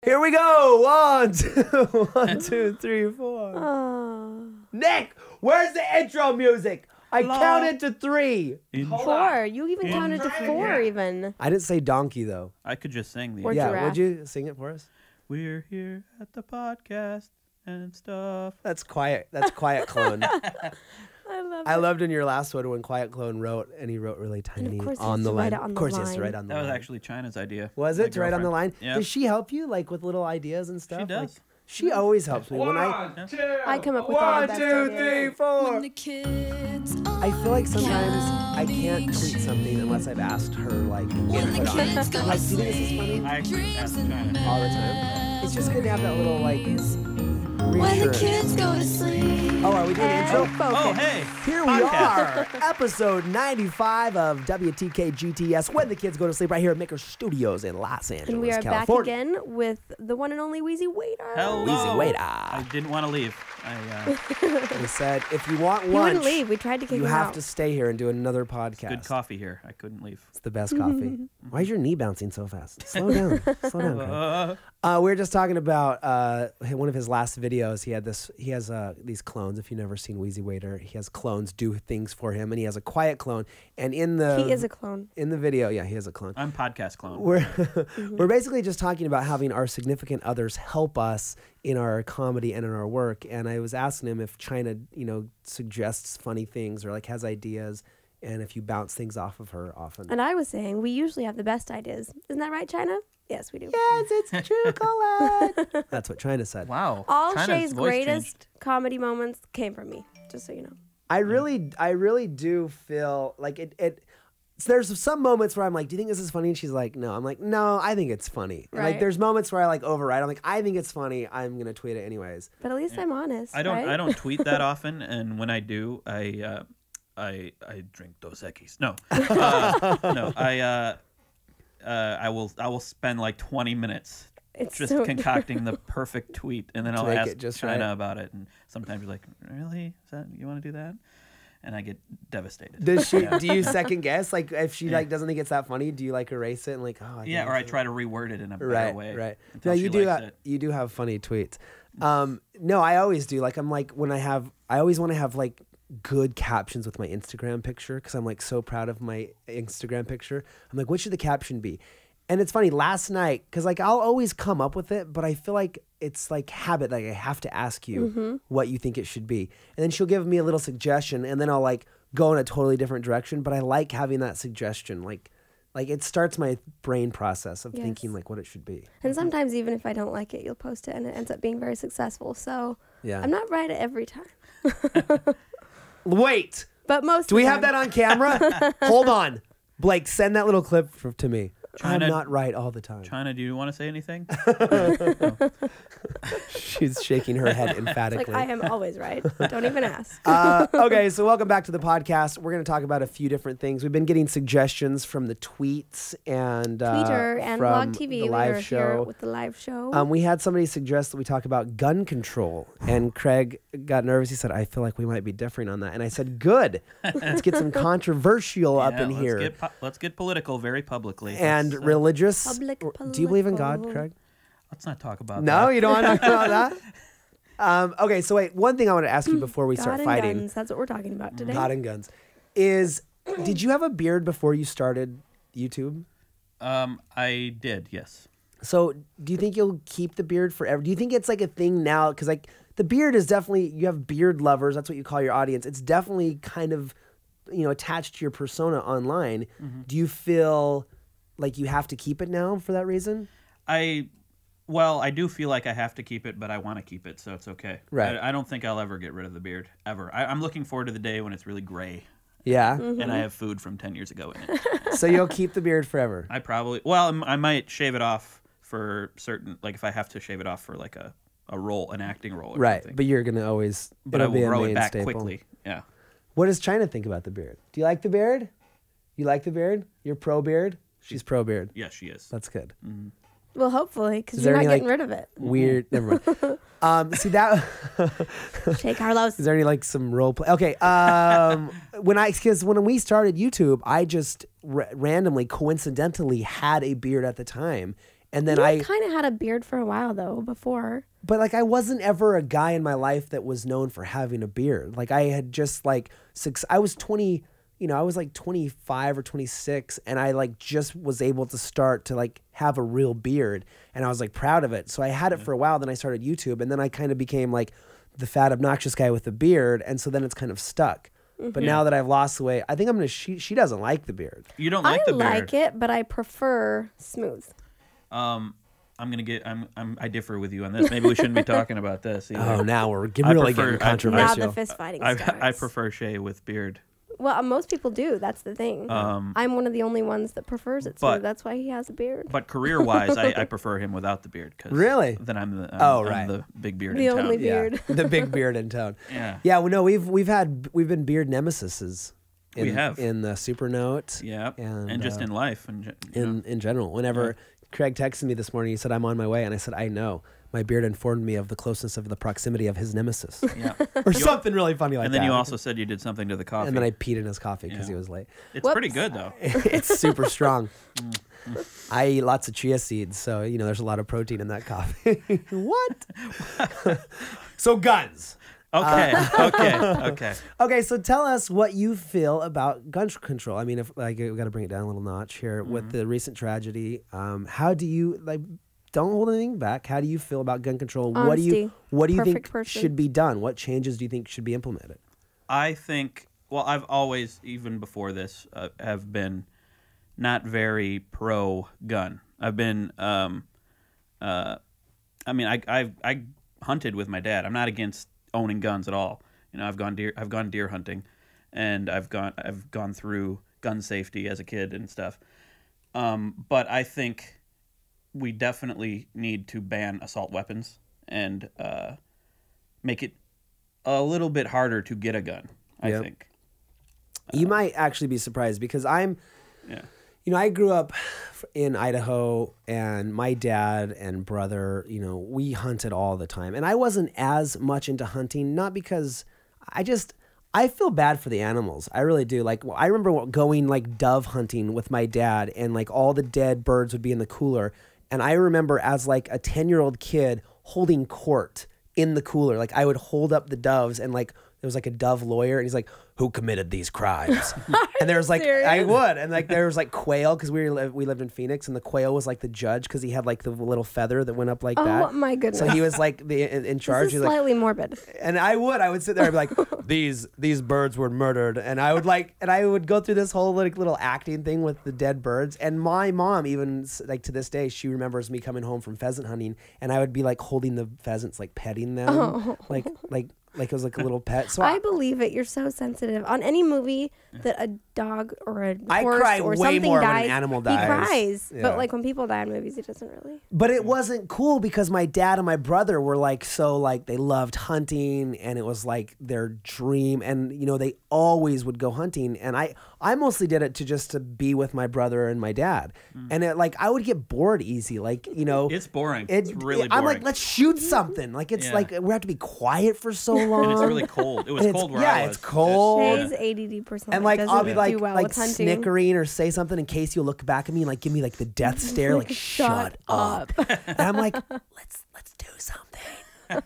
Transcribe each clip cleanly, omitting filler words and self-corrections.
Here we go. 1, 2, 1, 2, 3, 4. Oh. Nick, where's the intro music? I counted to 3. 4. You even counted to 4 even. I didn't say donkey though. I could just sing the Or Yeah, giraffe. would you sing it for us? We're here at the podcast and stuff. That's quiet. That's Quiet Clone. I love it. I loved in your last one when Quiet Clone wrote, and he wrote really tiny course he on has the to line. write it on Of the course, he has to line. write on the That line. was actually China's idea. Was My it to write on the line? girlfriend. Yeah. Does she help you like with little ideas and stuff? She does. Like, she always helps me. When I come up with all the 1, best 2, ideas. 3, 4. I feel like sometimes I can't tweet something unless I've asked her like input on it. Like, do you think this is funny? I actually asked China. All the time. It's just good to have that little like When the reassurance. kids go to sleep. Oh, are we doing the intro? Oh, hey. Here we Podcast. are, episode 95 of WTKGTS, When the Kids Go to Sleep, right here at Maker Studios in Los Angeles, And we are back California. again with the one and only Wheezy Waiter. Hello. Wheezy waiter. I didn't want to leave. We said, if you want He wouldn't lunch, leave. We tried to kick you him have out. to stay here and do another podcast. Good coffee here. I couldn't leave. It's the best coffee. Why is your knee bouncing so fast? Slow down. Slow down, Craig. We were just talking about one of his last videos. He has these clones. If you've never seen Wheezy Waiter, he has clones do things for him, and he has a quiet clone. And He is a clone. in the video, yeah, he is a clone. I'm podcast clone. We're basically just talking about having our significant others help us in our comedy and in our work. And I was asking him if China, suggests funny things or like has ideas, and if you bounce things off of her often. And I was saying, we usually have the best ideas. Isn't that right, China? Yes, we do. Yes, it's true, Colette. That's what China said. Wow. All China's Shay's voice greatest changed. comedy moments came from me, just so you know. I really do feel like it. There's some moments where I'm like, do you think this is funny? And she's like, no. I'm like, no, I think it's funny. And, like, Right. there's moments where I like override. I'm like, I think it's funny. I'm gonna tweet it anyways. But at least I'm honest. I don't. right? I don't tweet that often, and when I do, I drink Dos Equis. No, no. I will spend like 20 minutes It's just so concocting the perfect tweet, and then I'll make ask it just China right. about it. And sometimes you're like, really? Is that you want to do that? And I get devastated. Does she? Yeah. Do you second guess? Like, if she Yeah. like doesn't think it's that funny, do you like erase it and like, oh, Yeah, or I try to reword it in a better right, way. right. until No, she you do. likes it. You do have funny tweets. No, I always do. Like, I'm like when I always want to have like good captions with my Instagram picture because I'm like so proud of my Instagram picture. I'm like, what should the caption be? And it's funny, last night, because like I'll always come up with it, but I feel like it's like habit, like I have to ask you what you think it should be. And then she'll give me a little suggestion, and then I'll like go in a totally different direction. But I like having that suggestion. Like it starts my brain process of Yes. thinking like what it should be. And sometimes even if I don't like it, you'll post it and it ends up being very successful. So Yeah. I'm not right every time. Wait, But most do of we the have time. that on camera? Hold on. Blake, send that little clip to me. China- I'm not right all the time. China, do you want to say anything? She's shaking her head It's emphatically. like I am always right. Don't even ask. Okay, so welcome back to the podcast. We're going to talk about a few different things. We've been getting suggestions from the tweets and Twitter and from Blog TV. the We live were show. here with the live show. We had somebody suggest that we talk about gun control, and Craig got nervous. He said, "I feel like we might be differing on that," and I said, "Good, let's get some controversial up Yeah, in here Let's get political very publicly. and Let's, religious." Public Do you believe in God, political. Craig? let's not talk about No, that. you don't want to talk about that. Okay, so wait. One thing I want to ask you before we God start and fighting. guns. That's what we're talking about today. God and guns. Is did you have a beard before you started YouTube? I did, yes. So do you think you'll keep the beard forever? Do you think it's like a thing now? Because like the beard is definitely, you have beard lovers. That's what you call your audience. It's definitely kind of, attached to your persona online. Do you feel like you have to keep it now for that reason? Well, I do feel like I have to keep it, but I want to keep it, so it's okay. Right. I don't think I'll ever get rid of the beard, ever. I'm looking forward to the day when it's really gray Yeah. and I have food from 10 years ago in it. So you'll keep the beard forever. I might shave it off for certain, like if I have to shave it off for like a role, an acting role or Right. something. But you're going to always, But I it'll be will a grow main it back staple. quickly. Yeah. What does China think about the beard? Do you like the beard? You like the beard? You're pro beard? She's pro beard. Yeah, she is. That's good. Well, hopefully, because Is you're there not any, getting rid of it. Weird. Never mind. See that? Shay Carlos. Is there any like some role play? Okay. Because when we started YouTube, I just randomly, coincidentally had a beard at the time, And then I kind of had a beard for a while though before. But like I wasn't ever a guy in my life that was known for having a beard. Like I had just like I was 20, I was like 25 or 26 and I like just was able to start to like have a real beard and I was like proud of it. So I had it for a while, then I started YouTube and then I kind of became like the fat obnoxious guy with the beard and so then it's kind of stuck. But now that I've lost the weight, I think I'm going to she doesn't like the beard. You don't like the beard? I like it, but I prefer smooth. I differ with you on this. Maybe we shouldn't be talking about this either. Oh, now we're really getting controversial. Now the fist fighting starts. I prefer Shay with beard. Well, most people do. That's the thing. I'm one of the only ones that prefers it smooth. That's why he has a beard. But career-wise, I prefer him without the beard. Really? Then I'm the big beard the in town. only beard. Yeah, the big beard in town. Yeah. Yeah. Well, no, we've been beard nemesises. We have in the Supernote. Yeah. And just in life in general. Whenever Craig texted me this morning, he said I'm on my way, and I said I know. My beard informed me of the closeness of the proximity of his nemesis. Yeah. Or something really funny like that. And then you also said you did something to the coffee. And then I peed in his coffee because he was late. It's pretty good, though. It's super strong. I eat lots of chia seeds, so, there's a lot of protein in that coffee. What? So guns. Okay. Okay, so tell us what you feel about gun control. I mean, if like we got to bring it down a little notch here with the recent tragedy. How do you don't hold anything back. How do you feel about gun control? Honesty. What do you think should be done? What changes do you think should be implemented? I think, I've always, even before this, have been not very pro-gun. I've been, I hunted with my dad. I'm not against owning guns at all. I've gone deer hunting, and I've gone through gun safety as a kid and stuff. But I think we definitely need to ban assault weapons and make it a little bit harder to get a gun, I think. You might actually be surprised because I grew up in Idaho and my dad and brother, we hunted all the time. And I wasn't as much into hunting, not because I feel bad for the animals. I really do. Like, I remember going like dove hunting with my dad and like all the dead birds would be in the cooler. And I remember as like a 10-year-old kid holding court in the cooler. Like I would hold up the doves and like there was like a dove lawyer and he's like, who committed these crimes? And there was like, serious? I would. And like there was like quail because we lived in Phoenix and the quail was like the judge because he had like the little feather that went up like that. Oh my goodness. So he was like in charge. This is slightly morbid. And I would sit there and be like, these birds were murdered. And I would go through this whole like little acting thing with the dead birds. And my mom, even like to this day, she remembers me coming home from pheasant hunting and I would be like holding the pheasants, like petting them, like it was like a little pet. So I believe it. You're so sensitive. On any movie that a dog or a I horse cry or way something more dies, when an animal dies. He cries. Yeah. But like when people die in movies, he doesn't really. But it wasn't cool because my dad and my brother were like they loved hunting and it was like their dream and they always would go hunting and I mostly did it to be with my brother and my dad. And it I would get bored easy it's boring. It's really boring. I'm like, let's shoot something. Like it's like we have to be quiet for so long. And it's really cold. It was cold where I was. It's cold. Shay's ADD person. And I'll be do well with hunting. snickering or say something in case you'll look back at me and give me the death stare shut up. And I'm like, let's do something.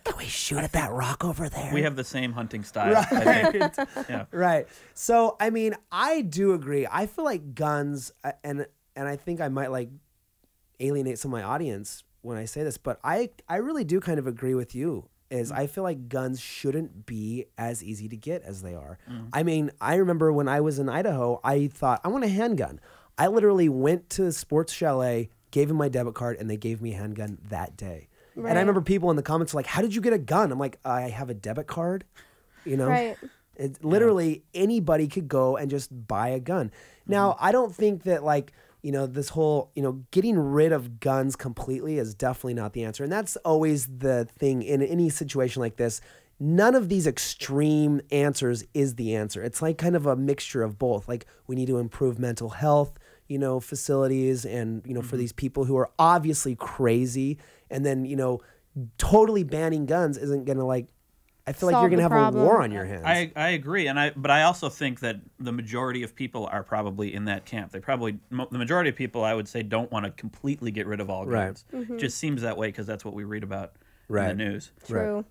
Can we shoot at that rock over there? We have the same hunting style. Right. I think. Yeah. Right. So I mean, I do agree. I feel like guns and I think I might alienate some of my audience when I say this, but I really do kind of agree with you. I feel like guns shouldn't be as easy to get as they are. I mean, I remember when I was in Idaho, I thought, I want a handgun. I literally went to the sports chalet, gave him my debit card, and they gave me a handgun that day. Right. And I remember people in the comments were like, how did you get a gun? I'm like, I have a debit card. Right. Literally anybody could go and just buy a gun. Now, I don't think that this whole, getting rid of guns completely is definitely not the answer. And that's always the thing in any situation like this. None of these extreme answers is the answer. It's kind of a mixture of both. We need to improve mental health, facilities and, for these people who are obviously crazy. And then, totally banning guns isn't going to I feel like you're going to have a war on your hands. I agree, but I also think that the majority of people are probably in that camp. The majority of people, I would say, don't want to completely get rid of all guns. It just seems that way because that's what we read about in the news. True. Right.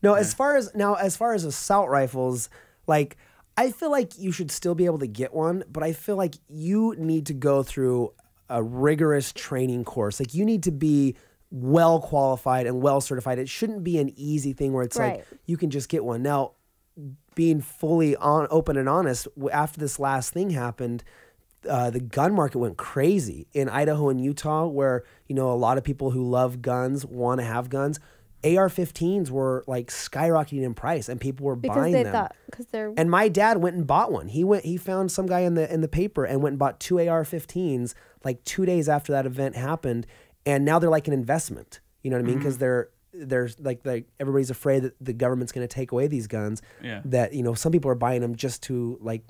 No, as far as assault rifles, like I feel like you should still be able to get one, but I feel like you need to go through a rigorous training course. Like you need to be well qualified and well certified. It shouldn't be an easy thing where it's like you can just get one. Now, being fully open and honest, after this last thing happened, the gun market went crazy in Idaho and Utah, where a lot of people who love guns want to have guns. AR-15s were like skyrocketing in price, and people were buying them. And my dad went and bought one. He found some guy in the paper and went and bought 2 AR-15s like 2 days after that event happened. And now they're like an investment, you know what I mean? Because they're like everybody's afraid that the government's going to take away these guns. Yeah. That some people are buying them just to like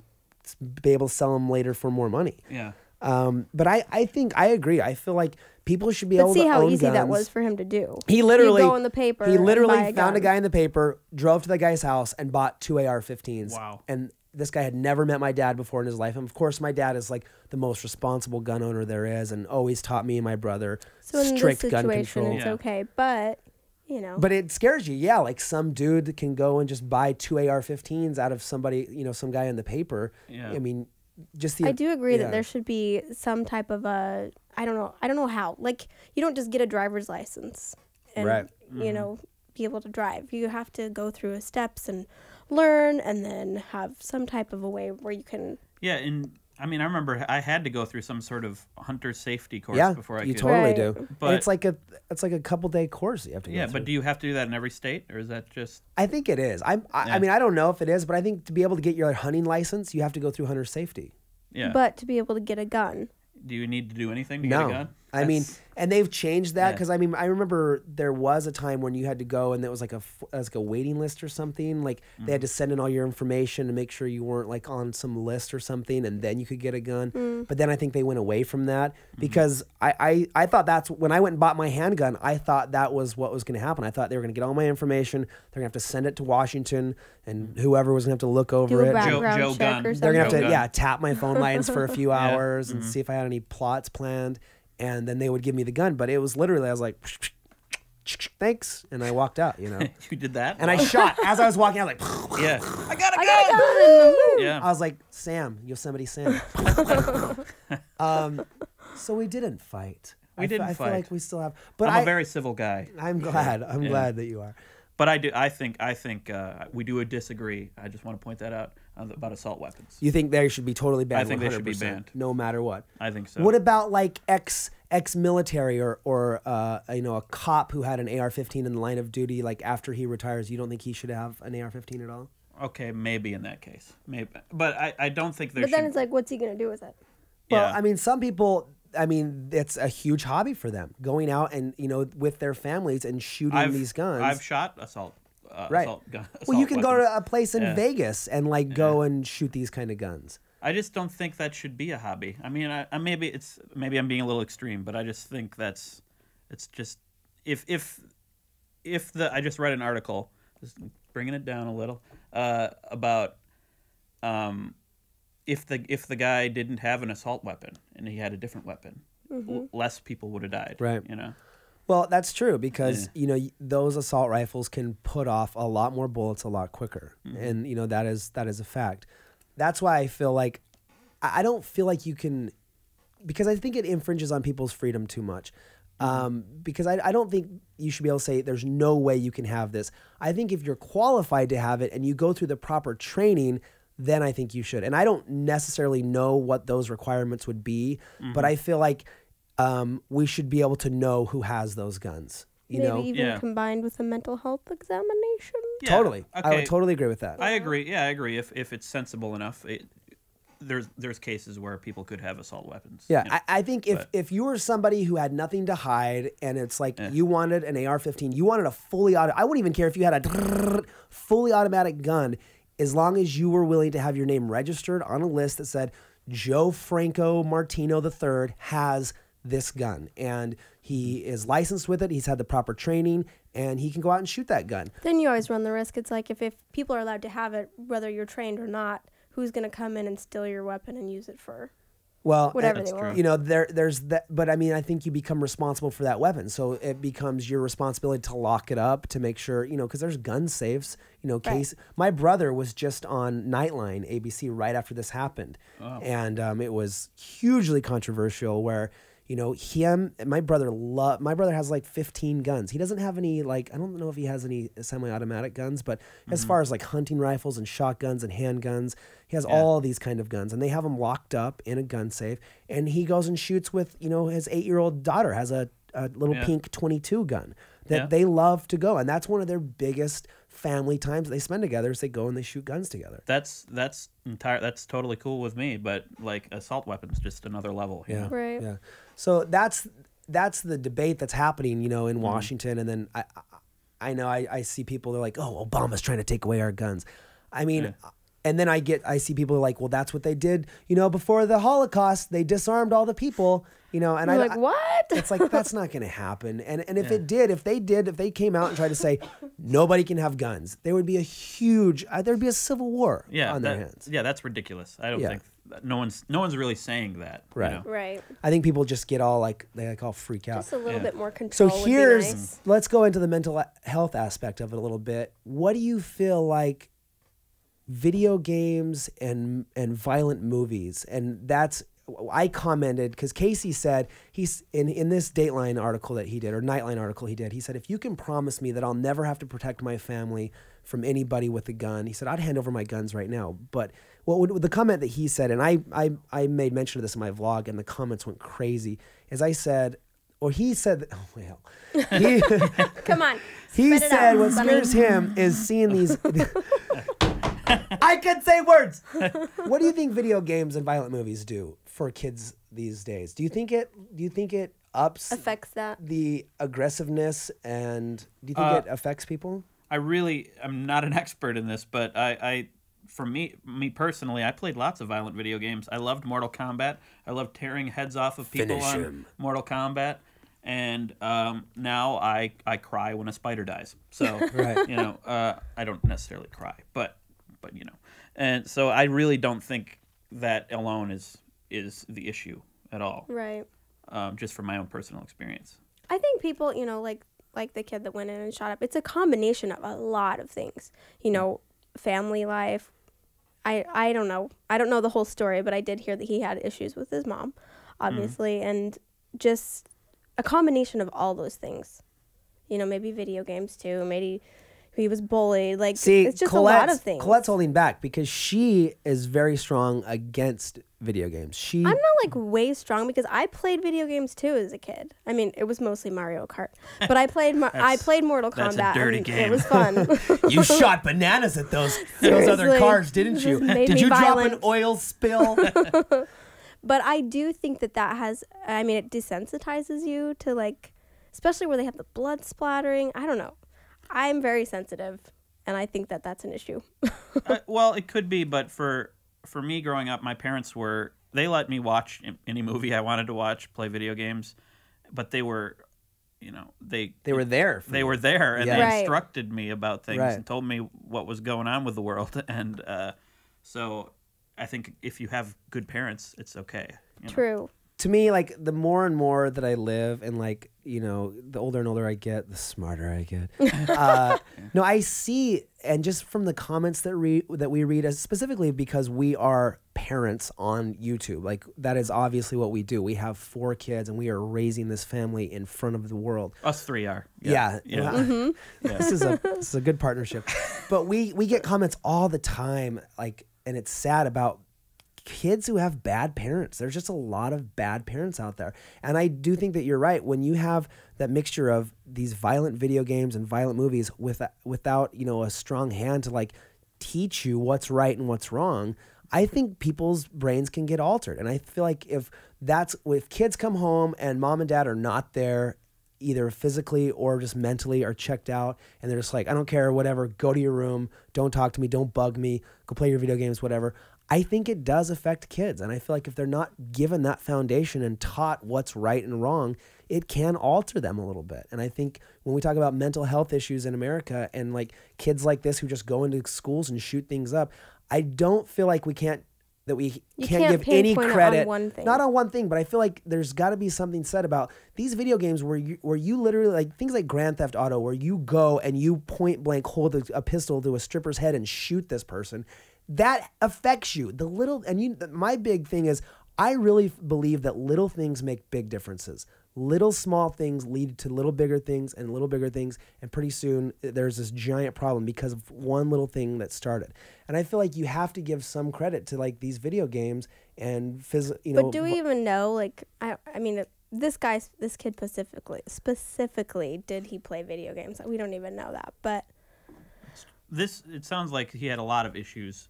be able to sell them later for more money. Yeah. But I think I agree. I feel like people should be able to own guns. See how easy that was for him to do. He literally go in the paper. He literally found a guy in the paper, drove to the guy's house, and bought 2 AR-15s. Wow. And this guy had never met my dad before in his life. And of course, my dad is like the most responsible gun owner there is, and always taught me and my brother strict gun control. So in this situation, it's okay, but But it scares you, yeah. Like some dude can go and just buy 2 AR-15s out of somebody, some guy in the paper. Yeah. I mean, I do agree that there should be some type of I don't know how. Like you don't just get a driver's license and be able to drive. You have to go through steps and learn, and then have some type of a way where you can. Yeah, and I mean, I remember I had to go through some sort of hunter safety course before I could. You totally do. But it's like a couple-day course you have to go through. But do you have to do that in every state, or is that just? I think it is. I mean, I don't know if it is, but I think to be able to get your hunting license, you have to go through hunter safety. Yeah. But to be able to get a gun. Do you need to do anything to get a gun? I mean, and they've changed that because I mean, I remember there was a time when you had to go and there was like a waiting list or something. Like they had to send in all your information to make sure you weren't like on some list or something, and then you could get a gun. But then I think they went away from that because I thought that's when I went and bought my handgun. I thought that was what was going to happen. I thought they were going to get all my information. They're going to have to send it to Washington, and whoever was going to have to look over it. Joe Gunn. They're going to have to tap my phone lines for a few hours and see if I had any plots planned. And then they would give me the gun, but it was literally, I was like, thanks, and I walked out, You did that? And I shot. As I was walking out, like, I got a gun! Yeah. I was like, Sam, Yosemite Sam. So we didn't fight. I feel like we still have. But I'm a very civil guy. I'm glad. I'm glad that you are. But I think we do disagree. I just want to point that out about assault weapons. You think they should be totally banned? I think they should be banned, no matter what. I think so. What about like ex-military or a cop who had an AR-15 in the line of duty? Like after he retires, you don't think he should have an AR-15 at all? Okay, maybe in that case, maybe. But I don't think there. But then it's like, what's he gonna do with it? Well, I mean, some people. I mean, it's a huge hobby for them, going out and with their families and shooting these guns. I've shot assault. Assault well, you can go to a place in Vegas and like go and shoot these kind of guns. I just don't think that should be a hobby. I mean, maybe I'm being a little extreme, but I just think it's just if I just read an article, just bringing it down a little, about if the guy didn't have an assault weapon and he had a different weapon, less people would have died. Right. Well, that's true because those assault rifles can put off a lot more bullets a lot quicker, and that is a fact. That's why I feel like I don't feel like you can, because I think it infringes on people's freedom too much. Because I don't think you should be able to say there's no way you can have this. I think if you're qualified to have it and you go through the proper training, then I think you should. And I don't necessarily know what those requirements would be, but I feel like we should be able to know who has those guns. Maybe even combined with a mental health examination. Yeah, totally. Okay. I would totally agree with that. I agree. Yeah, I agree. If it's sensible enough, there's cases where people could have assault weapons. Yeah, I think if you were somebody who had nothing to hide and it's like you wanted an AR-15, you wanted a fully automatic. I wouldn't even care if you had a fully automatic gun, as long as you were willing to have your name registered on a list that said Joe Franco Martino III has this gun, and he is licensed with it. He's had the proper training, and he can go out and shoot that gun. Then you always run the risk. It's like if people are allowed to have it, whether you're trained or not, who's going to come in and steal your weapon and use it for whatever they want? You know, there's that, but I mean, I think you become responsible for that weapon, so it becomes your responsibility to lock it up, to make sure, you know, because there's gun safes. You know, my brother was just on Nightline ABC right after this happened, and it was hugely controversial. Where, you know, my brother has like 15 guns. He doesn't have any, like, I don't know if he has any semi-automatic guns, but as far as like hunting rifles and shotguns and handguns, he has all these kind of guns, and they have them locked up in a gun safe. And he goes and shoots with, you know, his 8-year-old daughter has a little pink 22 gun that they love to go, and that's one of their biggest family times they spend together is they go and they shoot guns together. That's totally cool with me, but like assault weapons, just another level. You know? Right. Yeah. So that's the debate that's happening, you know, in Washington. And then I know I see people, they're like, oh, Obama's trying to take away our guns. I mean, and then I see people like, well, that's what they did, you know, before the Holocaust, they disarmed all the people, you know, and You're like, what? It's like, that's not going to happen. And if if they came out and tried to say nobody can have guns, there would be a huge, there'd be a civil war on their hands. Yeah, that's ridiculous. I don't think no one's really saying that. Right. You know? Right. I think people just get all like, they all freak out. Just a little bit more control. So would be nice. let's go into the mental health aspect of it a little bit. What do you feel like video games and violent movies? And that's, I commented because Casey said, he's in this Dateline article that he did, or Nightline article he did, he said, if you can promise me that I'll never have to protect my family from anybody with a gun, he said, I'd hand over my guns right now. But the comment that he said, and I made mention of this in my vlog, and the comments went crazy, is I said, or he said, oh well, Come on. he spit it said out, what Sonny. scares him is seeing these. I can say words. What do you think video games and violent movies do for kids these days? Do you think it affects that the aggressiveness, and do you think it affects people? I'm not an expert in this, but for me personally, I played lots of violent video games. I loved Mortal Kombat. I loved tearing heads off of people on Mortal Kombat. And now I cry when a spider dies. So you know, I don't necessarily cry, but you know, and so I really don't think that alone is the issue at all. Right. Just from my own personal experience. I think people, you know, like the kid that went in and shot up, it's a combination of a lot of things. You know, family life. I don't know. I don't know the whole story, but I did hear that he had issues with his mom, obviously, and just a combination of all those things. You know, maybe video games too. Maybe he was bullied. Like, it's just a lot of things. Colette's holding back because she is very strong against video games. I'm not like way strong because I played video games too as a kid. I mean, it was mostly Mario Kart, but I played Mortal Kombat. That's a dirty game. It was fun. You shot bananas at those other cars, didn't you? Did you drop an oil spill? But I do think that has, I mean, it desensitizes you to, like, especially where they have the blood splattering. I don't know. I'm very sensitive, and I think that that's an issue. Well, it could be, but for me growing up, my parents they let me watch any movie I wanted to watch, play video games, but they were, you know, they were there. They were there, and Yeah. they instructed me about things and told me what was going on with the world, and so I think if you have good parents, it's okay. You know? True. To me, like, the more and more that I live, and, like, you know, the older and older I get, the smarter I get. No, I see, and just from the comments that we read, specifically because we are parents on YouTube, like, that is obviously what we do. We have 4 kids, and we are raising this family in front of the world. Us 3 are. Yeah. Yeah. This is a good partnership. But we get comments all the time, like, and it's sad about kids who have bad parents. There's just a lot of bad parents out there. And I do think that you're right. When you have that mixture of these violent video games and violent movies without, you know, a strong hand to, like, teach you what's right and what's wrong, I think people's brains can get altered. And I feel like if kids come home and mom and dad are not there, either physically or just mentally, are checked out, and they're just like, I don't care, whatever, go to your room, don't talk to me, don't bug me, go play your video games, whatever. I think it does affect kids. And I feel like if they're not given that foundation and taught what's right and wrong, it can alter them a little bit. And I think when we talk about mental health issues in America and like kids like this who just go into schools and shoot things up, I don't feel like we can't give any credit, not on one thing, but I feel like there's got to be something said about these video games where you literally, like things like Grand Theft Auto, where you go and you point blank hold a pistol to a stripper's head and shoot this person. That affects you. My big thing is I really believe that little things make big differences. Little small things lead to little bigger things and little bigger things, and pretty soon there's this giant problem because of one little thing that started. And I feel like you have to give some credit to like these video games and But do we even know? Like, I mean, this kid specifically, did he play video games? We don't even know that. But it sounds like he had a lot of issues,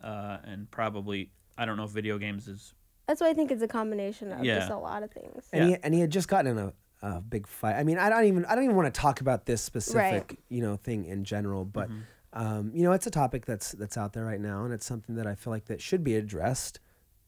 and probably I don't know if video games is. That's why I think it's a combination of just a lot of things. And he had just gotten in a big fight. I mean, I don't even want to talk about this specific thing in general, but it's a topic that's out there right now, and it's something that I feel like that should be addressed,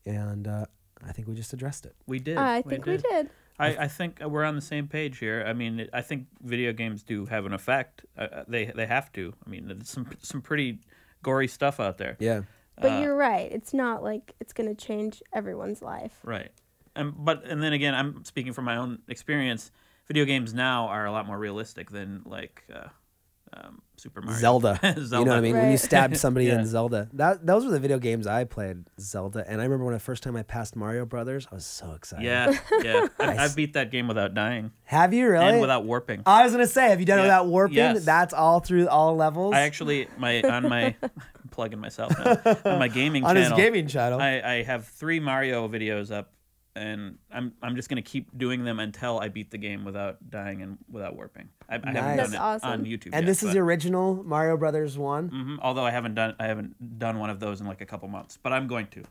and I think we just addressed it. We did. I think we did. I think we're on the same page here. I mean, I think video games do have an effect. They have to. I mean, there's some pretty gory stuff out there. Yeah. But you're right. It's not like it's going to change everyone's life. Right. And then again, I'm speaking from my own experience. Video games now are a lot more realistic than like Super Mario. Zelda. You know what I mean? Right. When you stabbed somebody in Zelda. Those were the video games I played, Zelda. And I remember when the first time I passed Mario Brothers, I was so excited. Yeah. I beat that game without dying. Have you really? And without warping. I was going to say, have you done it without warping? Yes. That's all through all levels? I actually, I'm plugging myself now. On my gaming on channel. his gaming channel. I have 3 Mario videos up, and I'm just going to keep doing them until I beat the game without dying and without warping. I haven't done it on YouTube and yet, this is the original Mario Brothers 1? Mm-hmm, although I haven't done one of those in like a couple months, but I'm going to.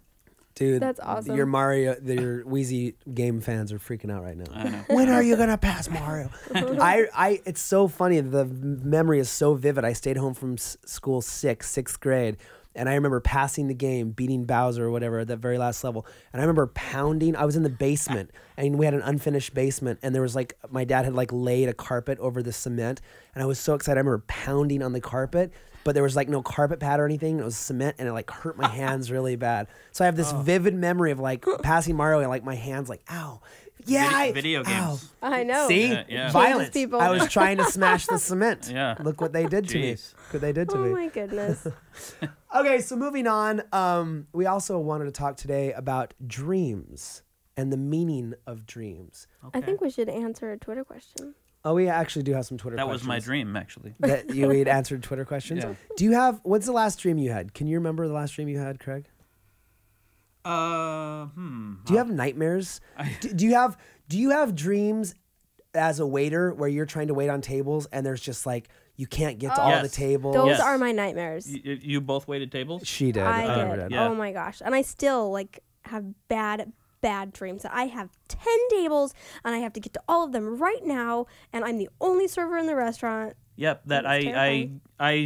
Dude, that's awesome. Your WHEEZY game fans are freaking out right now. I know. When are you gonna pass Mario? It's so funny. The memory is so vivid. I stayed home from school sixth grade, and I remember passing the game, beating Bowser or whatever at that very last level. And I remember pounding. I was in the basement, and we had an unfinished basement, and there was like my dad had like laid a carpet over the cement, and I was so excited. I remember pounding on the carpet. But there was like no carpet pad or anything. It was cement, and it like hurt my hands really bad. So I have this vivid memory of like passing Mario and like my hands like, ow. Yeah, video games. I know. See? Yeah. Violence. People. I was trying to smash the cement. Yeah. Look what they did to me. What they did to me. Oh my goodness. Okay, so moving on. We also wanted to talk today about dreams and the meaning of dreams. Okay. I think we should answer a Twitter question. Oh, we actually do have some Twitter questions. That was my dream, actually. That we had answered Twitter questions? Yeah. What's the last dream you had? Can you remember the last dream you had, Craig? Do you have nightmares? Do you have dreams as a waiter where you're trying to wait on tables and there's just like you can't get to all the tables? Those are my nightmares. You both waited tables? She did. I did. Yeah. Oh my gosh. And I still like have bad dreams. I have 10 tables and I have to get to all of them right now, and I'm the only server in the restaurant. Yep, that I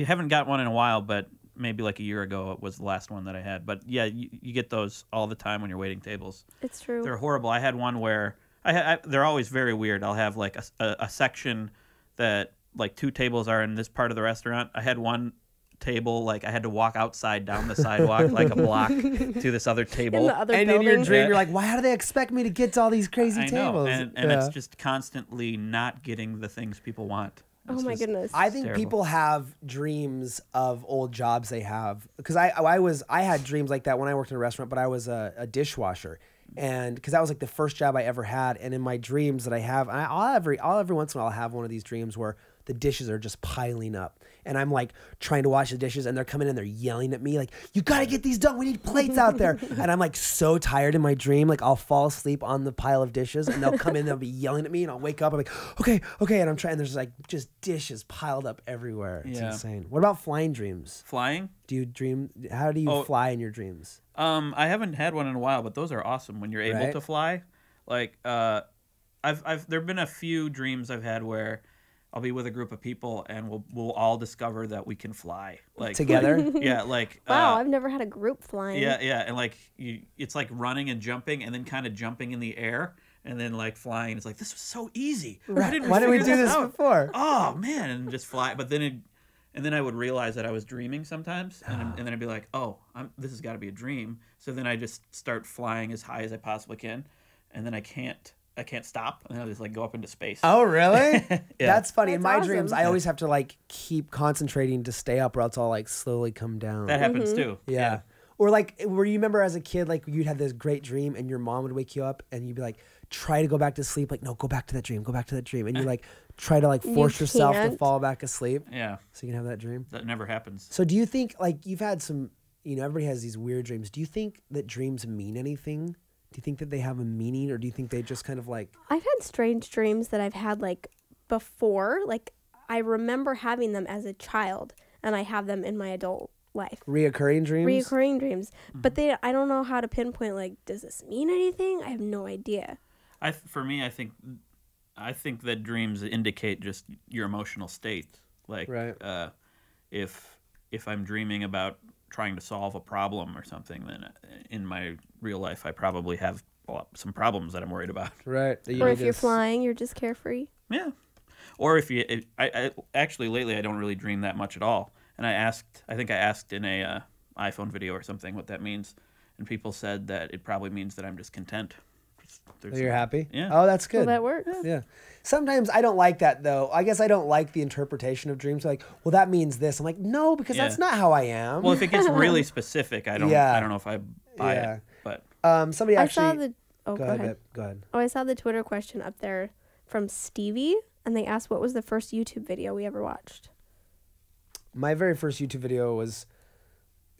haven't got one in a while, but maybe like a year ago it was the last one that I had. But yeah, you get those all the time when you're waiting tables. It's true. They're horrible. I had one where they're always very weird. I'll have like a section that like 2 tables are in this part of the restaurant. I had one table, like I had to walk outside down the sidewalk like a block to this other table. In the other and building. in your dream, you're like, why do they expect me to get to all these crazy tables? And it's just constantly not getting the things people want. Oh my goodness. I think terrible. people have dreams of old jobs they have. Because I had dreams like that when I worked in a restaurant, but I was a dishwasher. And because that was like the first job I ever had. And in my dreams that I have, I'll every once in a while have one of these dreams where the dishes are just piling up. And I'm like trying to wash the dishes, and they're coming in, they're yelling at me like, you got to get these done. We need plates out there. And I'm like so tired in my dream. Like I'll fall asleep on the pile of dishes, and they'll come in, they'll be yelling at me, and I'll wake up. I'm like, okay. And I'm trying, there's like just dishes piled up everywhere. It's insane. What about flying dreams? Flying? Do you dream? How do you fly in your dreams? I haven't had one in a while, but those are awesome when you're able to fly. Like, there've been a few dreams I've had where I'll be with a group of people, and we'll all discover that we can fly, like Together? yeah, like Wow, I've never had a group flying. yeah, and like it's like running and jumping, and then kind of jumping in the air, and then like flying. It's like, this was so easy. Why didn't we do this out? before? Oh man, and just fly. But then I would realize that I was dreaming sometimes, and then I'd be like, oh, this has got to be a dream. So then I just start flying as high as I possibly can, and then I can't stop, and I'll just like go up into space. Oh, really? Yeah. That's funny. In That's my awesome. dreams, I always have to like keep concentrating to stay up, or else I'll like slowly come down. That happens too. Yeah. Or like, where you remember as a kid, like you'd have this great dream, and your mom would wake you up, and you'd be like, try to go back to sleep. Like, no, go back to that dream. Go back to that dream. And you like try to like force yourself to can't. fall back asleep, Yeah, so you can have that dream. that never happens. So do you think, like, you've had some, everybody has these weird dreams. Do you think that dreams mean anything? Do you think that they have a meaning, or do you think they just kind of like... I've had strange dreams that I've had like before. Like I remember having them as a child, and I have them in my adult life. Reoccurring dreams? Reoccurring dreams. But I don't know how to pinpoint, like, does this mean anything? I have no idea. For me, I think that dreams indicate just your emotional state. Like, Right. If I'm dreaming about trying to solve a problem or something, then in my real life I probably have some problems that I'm worried about. Right. Or if you're flying, you're just carefree. Yeah. Or I actually lately I don't really dream that much at all. And I think I asked in a iPhone video or something what that means, and people said that it probably means that I'm just content. You're happy? Yeah. Oh, that's good. Well, that works. Yeah. Sometimes I don't like that, though. I guess I don't like the interpretation of dreams. Like, well, that means this. I'm like, no, because that's not how I am. Well, if it gets really specific, I don't know if I buy it. But somebody actually... I saw the... Oh, go ahead. Go ahead. Oh, I saw the Twitter question up there from Stevie, and they asked what was the first YouTube video we ever watched. My very first YouTube video was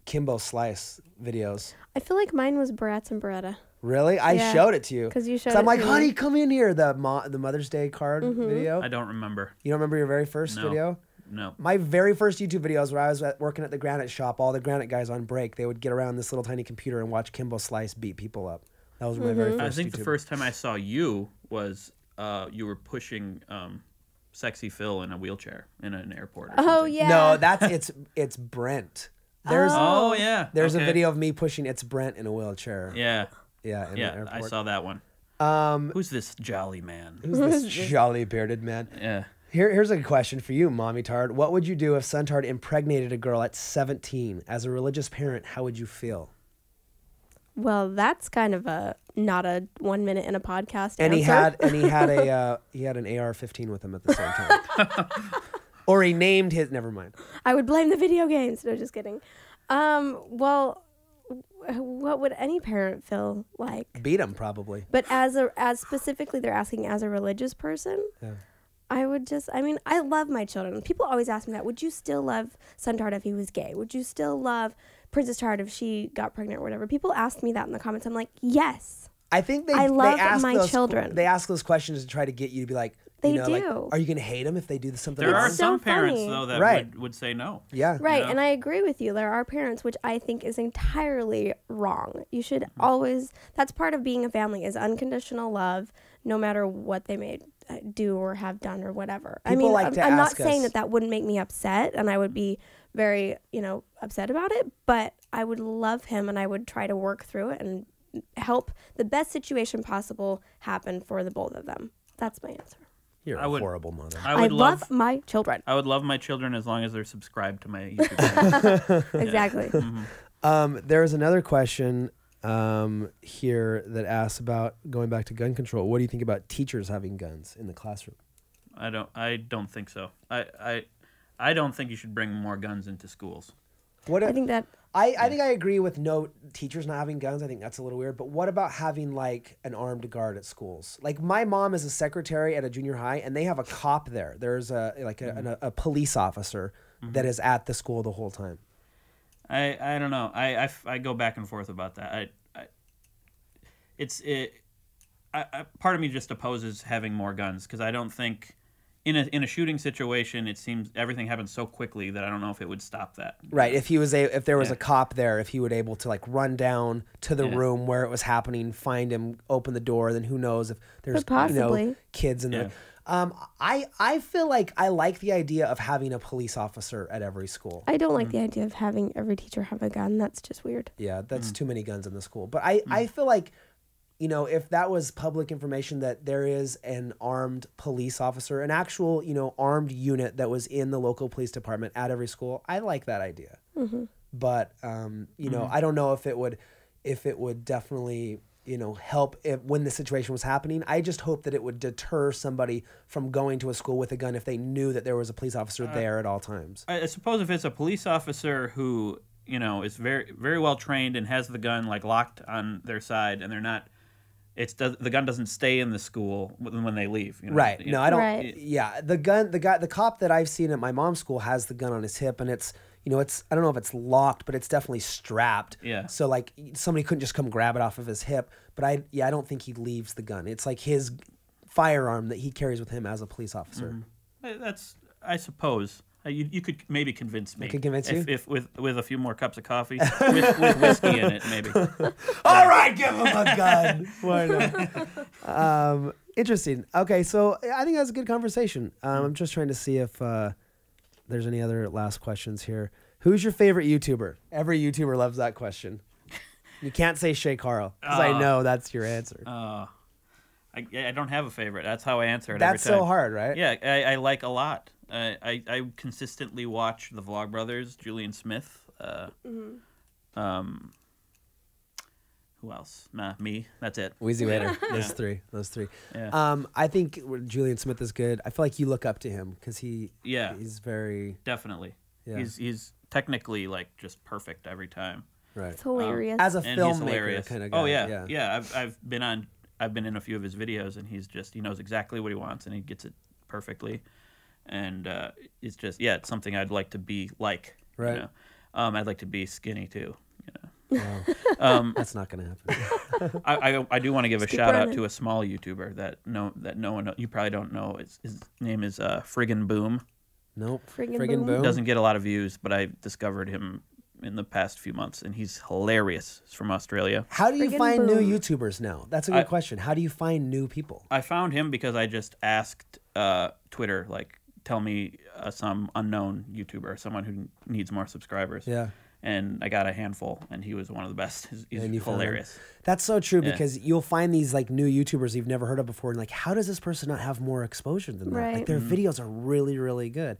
Kimbo Slice videos. I feel like mine was Bratz and Beretta. Really? I Yeah. showed it to you. Because you showed So I'm it like, to me. honey, come in here. The Mother's Day card video. I don't remember. You don't remember your very first No. video? No. My very first YouTube videos where I was working at the granite shop, all the granite guys on break, they would get around this little tiny computer and watch Kimbo Slice beat people up. That was my very first I think YouTube. the first time I saw you was you were pushing Sexy Phil in a wheelchair in an airport. Or Oh, something. yeah. No, it's Brent. There's Oh yeah. there's Okay. a video of me pushing It's Brent in a wheelchair. Yeah. Yeah, in the Yeah. airport. I saw that one. Who's this jolly man? Who's this jolly bearded man? Yeah. Here's a question for you, Mommy Tard. What would you do if Suntard impregnated a girl at 17? As a religious parent, how would you feel? Well, that's kind of not a 1 minute in a podcast And answer. he had an AR-15 with him at the same time. Or he named his. Never mind. I would blame the video games. No, just kidding. Well, what would any parent feel like? Beat him probably. But as specifically, they're asking as a religious person. Yeah. I would I love my children. People always ask me that. Would you still love Suntard if he was gay? Would you still love Princess Tard if she got pregnant or whatever? People ask me that in the comments. I'm like, yes. I think I love ask my children. They ask those questions to try to get you to be like, They like, do. are you going to hate them if they do something There wrong? are so some parents funny. though that Right. would say no. Yeah. Right, know? and I agree with you. There are parents, which I think is entirely wrong. You should always, that's part of being a family, is unconditional love, no matter what they may do or have done or whatever. People like to I'm not ask saying us- that wouldn't make me upset, and I would be very, upset about it, but I would love him, and I would try to work through it and help the best situation possible happen for the both of them. That's my answer. You're I a would- horrible mother. I I would love my children. I would love my children as long as they're subscribed to my YouTube channel. Exactly. There's another question here that asks about going back to gun control. What do you think about teachers having guns in the classroom? I don't think so. I don't think you should bring more guns into schools. What I think that I think I agree with no teachers not having guns. I think that's a little weird. But what about having like an armed guard at schools? Like my mom is a secretary at a junior high, and they have a cop there. There's a police officer that is at the school the whole time. I don't know. I go back and forth about that. Part of me just opposes having more guns because I don't think in a shooting situation it seems everything happens so quickly that I don't know if it would stop that. Right. If there was Yeah. a cop there, if he would able to like run down to the Yeah. room where it was happening, find him, open the door, then who knows if there's But possibly. kids in there. I feel like I like the idea of having a police officer at every school. I don't like the idea of having every teacher have a gun. That's just weird. Yeah, that's too many guns in the school. But I feel like, you know, if that was public information that there is an armed police officer, an actual, you know, armed unit that was in the local police department at every school, I like that idea. But, you know, I don't know if it would definitely, you know, help when the situation was happening. I just hope that it would deter somebody from going to a school with a gun if they knew that there was a police officer there at all times. I suppose if it's a police officer who, you know, is very, very well trained and has the gun like locked on their side, and they're not, the gun doesn't stay in the school when they leave. You know? Right. No, I don't. Right. Yeah, the cop that I've seen at my mom's school has the gun on his hip, and it's, you know, I don't know if it's locked, but it's definitely strapped. Yeah. So like somebody couldn't just come grab it off of his hip. But I don't think he leaves the gun. It's like his firearm that he carries with him as a police officer. That's, I suppose. You could maybe convince me. I could convince you? If with a few more cups of coffee with whiskey in it, maybe. All right, give him a gun. Why not? Interesting. Okay, so I think that's a good conversation. I'm just trying to see if there's any other last questions here. Who's your favorite YouTuber? Every YouTuber loves that question. You can't say Shay Carl, because I know that's your answer. I don't have a favorite. That's how I answer it That's every time. so hard, right? Yeah, I like a lot. I consistently watch the Vlogbrothers, Julian Smith. Who else? Me. That's it. Wheezy Waiter. Those three. Yeah. I think Julian Smith is good. I feel like you look up to him because he's very... Definitely. Yeah. He's technically like just perfect every time. Right. It's hilarious. As a And he's filmmaker hilarious. kind of guy. Oh yeah. I've been in a few of his videos, and he knows exactly what he wants, and he gets it perfectly. And it's just it's something I'd like to be like. Right. You know? I'd like to be skinny too. You know. That's not going to happen. I do want to give a Keep shout out running. to a small YouTuber that no one you probably don't know. His name is Friggin' Boom. Nope. Friggin' Boom. Doesn't get a lot of views, but I discovered him in the past few months, and he's hilarious. He's from Australia. How do you Friggin' find Boom. new YouTubers now? That's a good question. How do you find new people? I found him because I just asked Twitter, like, tell me some unknown YouTuber, someone who needs more subscribers. Yeah. And I got a handful, and he was one of the best. He's And you found him. hilarious. That's so true Yeah. because you'll find these like new YouTubers you've never heard of before, and like, how does this person not have more exposure than that? Like Right. their videos are really, really good.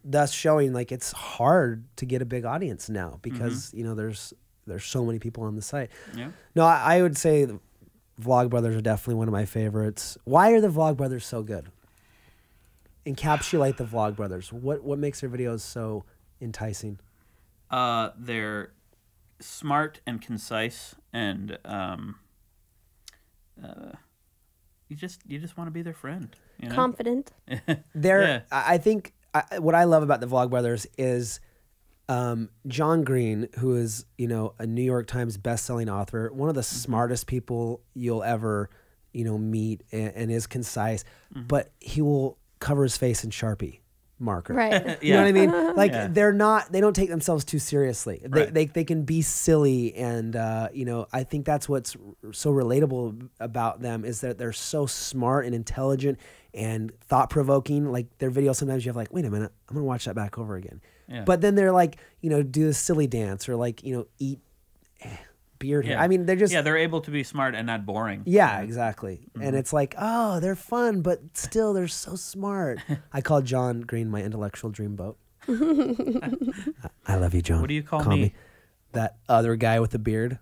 Thus showing like it's hard to get a big audience now because you know there's so many people on the site. Yeah. No, I would say the Vlogbrothers are definitely one of my favorites. Why are the Vlogbrothers so good? Encapsulate the Vlogbrothers. What makes their videos so enticing? They're smart and concise, and you just want to be their friend. You know? Confident. I think what I love about the Vlogbrothers is John Green, who is, you know, a New York Times best-selling author, one of the smartest people you'll ever, you know, meet, and is concise, but he will cover his face in Sharpie marker. Right. You know what I mean? Like Yeah. they don't take themselves too seriously. Right. They can be silly, and you know, I think that's what's so relatable about them is that they're so smart and intelligent and thought provoking. Like their videos, sometimes you have like, wait a minute, I'm gonna watch that back over again. Yeah. But then they're like, you know, do a silly dance or like, you know, eat beard hair. Yeah. I mean, they're just they're able to be smart and not boring. yeah, exactly. And it's like, oh, they're fun, but still they're so smart. I call John Green my intellectual dreamboat. I love you, John. What do you call me? That other guy with the beard.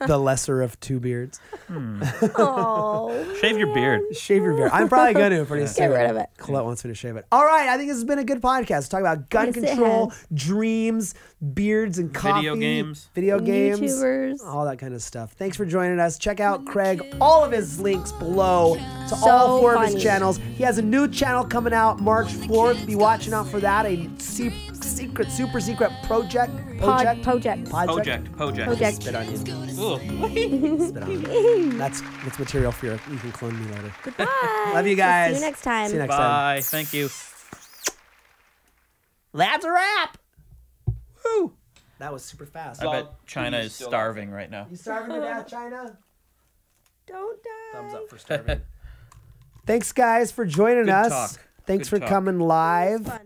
The lesser of two beards. Oh. Shave your beard. Shave your beard. I'm probably going to pretty soon. Get rid of it. Colette wants me to shave it. All right, I think this has been a good podcast. Talk about gun Yes, it control, has. dreams, beards, and coffee. Video games. YouTubers. All that kind of stuff. Thanks for joining us. Check out Craig. All of his links below to So all four of funny. his channels. He has a new channel coming out March 4th. Be watching out for that. A super secret project. Project. Project. Spit on you. Ooh. Spit on you. That's material for you can clone me later. Goodbye. Love you guys. See you next time. See you next time. Bye. Thank you. That's a wrap. Woo. That was super fast. I bet China is starving right now. You starving to death, China? Don't die. Thumbs up for starving. Thanks, guys, for joining Good us. talk. Thanks Good for talk. coming live. Fun.